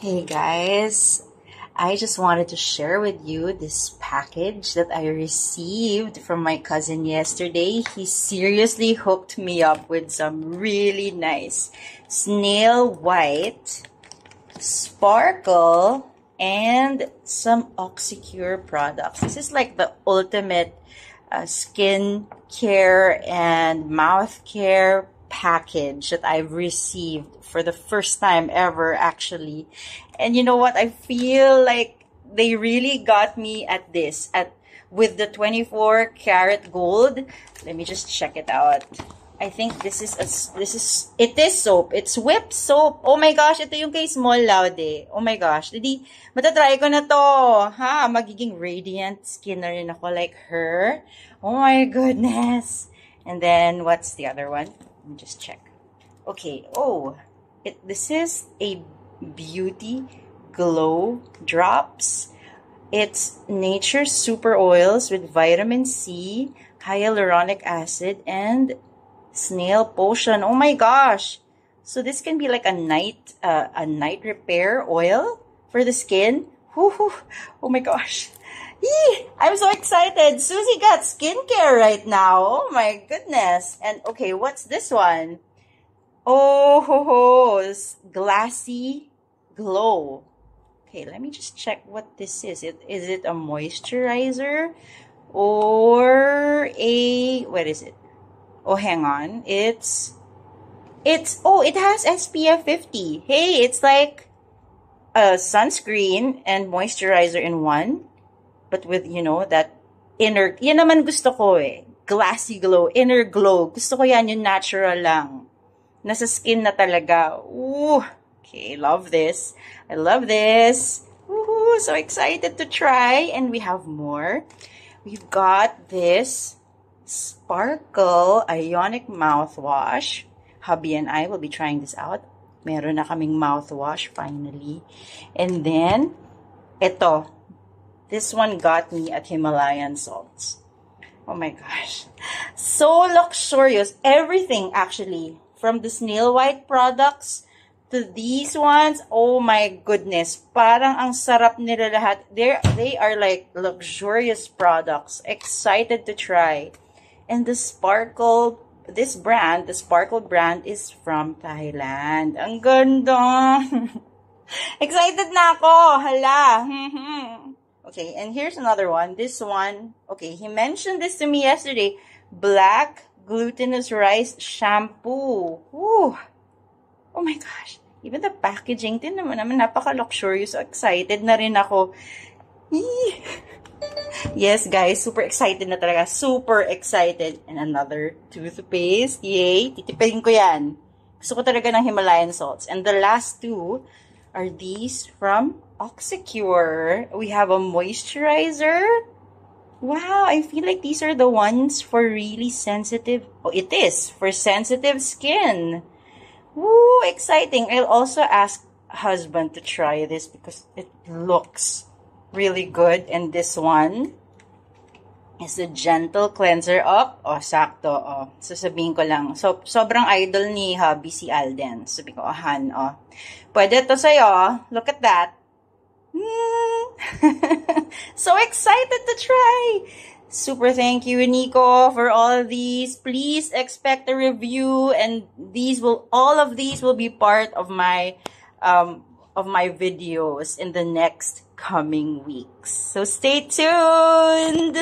Hey guys, I just wanted to share with you this package that I received from my cousin yesterday. He seriously hooked me up with some really nice snail white, sparkle, and some Oxecure products. This is like the ultimate skin care and mouth care package that I've received for the first time ever, actually. And you know what? I feel like they really got me at this, with the 24 karat gold. Let me just check it out. I think it is soap. It's whipped soap. Oh my gosh, ito yung kay Small Laude. Oh my gosh. Didi, matatry ko na to. Ha? Magiging radiant skin na rin ako like her. Oh my goodness. And then, what's the other one? Let me just check. Okay. Oh, this is a beauty glow drops. It's nature super oils with vitamin C, hyaluronic acid, and snail potion. Oh my gosh. So this can be like a night repair oil for the skin. Woo-hoo. Oh my gosh. Yee, I'm so excited. Susie got skincare right now. Oh my goodness. And okay, what's this one? Oh, ho, ho. It's glassy glow. Okay, let me just check what this is. Is it a moisturizer or what is it? Oh, hang on. It has SPF 50. Hey, it's like a sunscreen and moisturizer in one. But with, that inner, yan naman gusto ko eh. Glassy glow, inner glow. Gusto ko yan, yung natural lang. Nasa skin na talaga. Ooh. Okay, love this. I love this. Woohoo, so excited to try. And we have more. We've got this Sparkle Ionic Mouthwash. Hubby and I will be trying this out. Meron na kaming mouthwash finally. And then, ito. This one got me at Himalayan salts. Oh my gosh. So luxurious. Everything actually. From the Snail White products to these ones. Oh my goodness. Parang ang sarap nila lahat. They are like luxurious products. Excited to try. And the Sparkle brand is from Thailand. Ang ganda. Excited na ako. Hala. Okay, and here's another one. This one, okay, he mentioned this to me yesterday. Black glutinous rice shampoo. Woo. Oh my gosh. Even the packaging, din naman napaka-luxurious. So excited na rin ako. Eee. Yes, guys, super excited na talaga. Super excited. And another toothpaste. Yay. Titipin ko yan. Gusto ko talaga ng Himalayan salts. And the last two are these from Oxecure. We have a moisturizer. Wow, I feel like these are the ones for really sensitive. Oh, it is for sensitive skin. Woo, exciting. I'll also ask husband to try this because it looks really good. And this one is a gentle cleanser up. Oh, sakto. Oh, sasabihin ko lang. So, sobrang idol ni hubby si Alden. Sabi ko, Han, oh. Pwede to sa'yo. Look at that. So excited to try. Super thank you, Nico, for all of these. Please expect a review, and all of these will be part of my videos in the next coming weeks. So stay tuned.